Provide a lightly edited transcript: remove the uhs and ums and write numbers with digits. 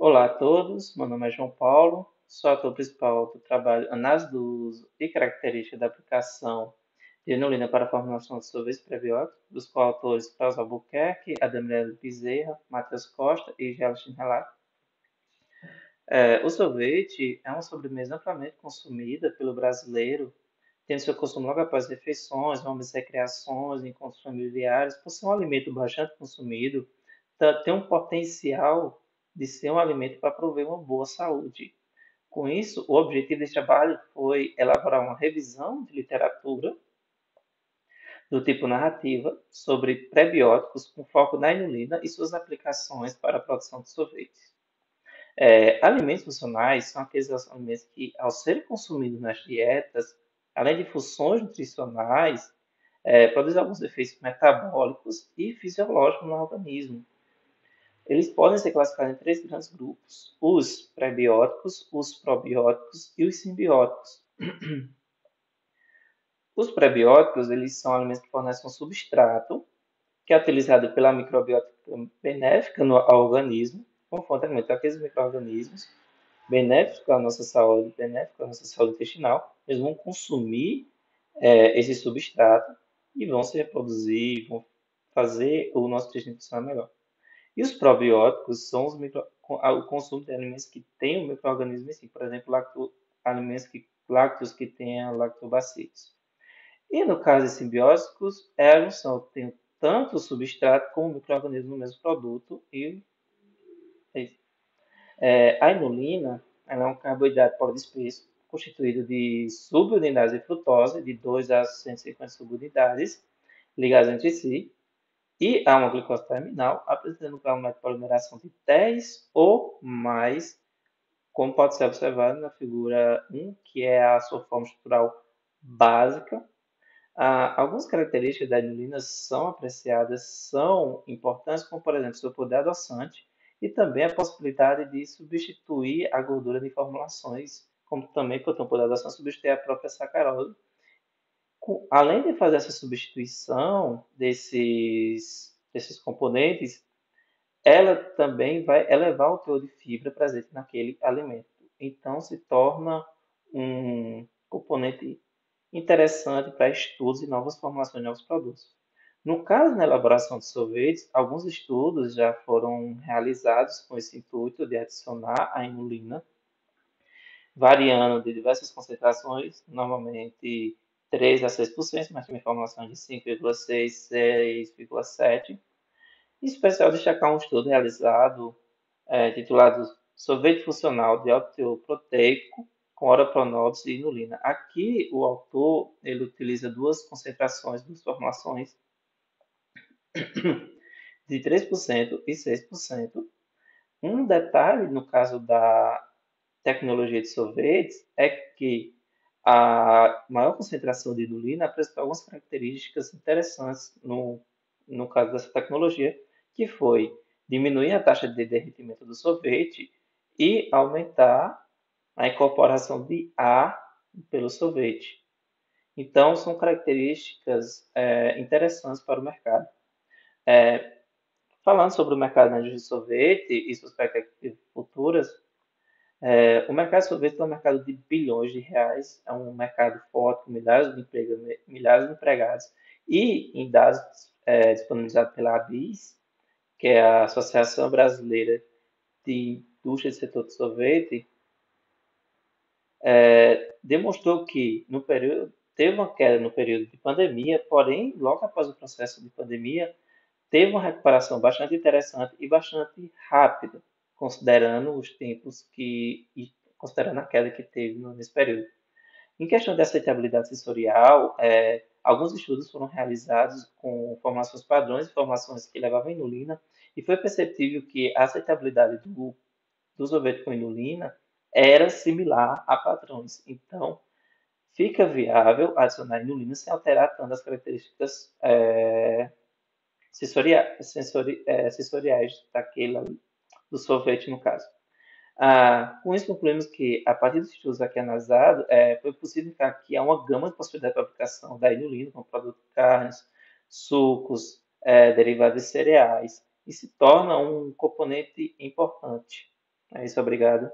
Olá a todos, meu nome é João Paulo, sou autor principal do trabalho Análise do uso e características da aplicação de inulina para a formulação de sorvetes prebióticos, dos coautores Klaus Albuquerque, Ademir Bezerra, Matheus Costa e Gelson Relato. O sorvete é uma sobremesa amplamente consumida pelo brasileiro, tendo seu consumo logo após refeições, momentos de recreações, encontros familiares. Por ser um alimento bastante consumido, tem um potencial de ser um alimento para prover uma boa saúde. Com isso, o objetivo desse trabalho foi elaborar uma revisão de literatura do tipo narrativa sobre prebióticos com foco na inulina e suas aplicações para a produção de sorvetes. Alimentos funcionais são aqueles alimentos que, ao serem consumidos nas dietas, além de funções nutricionais, produzem alguns efeitos metabólicos e fisiológicos no organismo. Eles podem ser classificados em três grandes grupos: os prebióticos, os probióticos e os simbióticos. Os prebióticos, eles são alimentos que fornecem um substrato que é utilizado pela microbiota benéfica ao organismo, como fonte de alimento daqueles micro-organismos benéficos à nossa saúde, benéficos à nossa saúde intestinal. Eles vão consumir esse substrato e vão se reproduzir, vão fazer o nosso intestino funcionar melhor. E os probióticos são o consumo de alimentos que têm o microorganismo em si, por exemplo, lácteos que tenham lactobacilos. E no caso de simbióticos, é a junção, tem tanto o substrato como o microorganismo no mesmo produto e é isso. A inulina ela é um carboidrato polidisperso constituído de subunidades de frutose, de 2 a 150 subunidades, ligadas entre si, e há uma glicose terminal, apresentando um grau de polimeração de 10 ou mais, como pode ser observado na figura 1, que é a sua forma estrutural básica. Algumas características da inulina são apreciadas, são importantes, como, por exemplo, seu poder adoçante e também a possibilidade de substituir a gordura de formulações, como também, por ter um poder adoçante, substituir a própria sacarose. Além de fazer essa substituição desses componentes, ela também vai elevar o teor de fibra presente naquele alimento. Então, se torna um componente interessante para estudos e novas formulações de novos produtos. No caso da elaboração de sorvetes, alguns estudos já foram realizados com esse intuito de adicionar a inulina, variando de diversas concentrações, normalmente 3 a 6%, mas também formulações de 5,6, 6,7. Em especial, destacar um estudo realizado titulado Sorvete Funcional de Alto Teor Proteico com Orapronobis e Inulina. Aqui, o autor ele utiliza duas concentrações, duas formulações de 3% e 6%. Um detalhe no caso da tecnologia de sorvetes é que a maior concentração de inulina apresenta algumas características interessantes no caso dessa tecnologia, que foi diminuir a taxa de derretimento do sorvete e aumentar a incorporação de ar pelo sorvete. Então, são características interessantes para o mercado. Falando sobre o mercado de sorvete e suas perspectivas futuras, o mercado de sorvete é um mercado de bilhões de reais, é um mercado forte, com milhares de empregados, e em dados disponibilizados pela ABIS, que é a Associação Brasileira de Indústria do Setor de Sorvete, demonstrou que no período, teve uma queda no período de pandemia, porém, logo após o processo de pandemia, teve uma recuperação bastante interessante e bastante rápida, considerando os tempos e considerando a queda que teve nesse período. Em questão de aceitabilidade sensorial, alguns estudos foram realizados com formações padrões e formações que levavam inulina, e foi perceptível que a aceitabilidade do sorvete com inulina era similar a padrões. Então, fica viável adicionar inulina sem alterar tanto as características sensoriais do sorvete, no caso. Com isso, concluímos que, a partir dos estudos aqui analisados, foi possível indicar que há uma gama de possibilidades de aplicação da inulina, como produto de carnes, sucos, derivados de cereais, e se torna um componente importante. É isso, obrigado.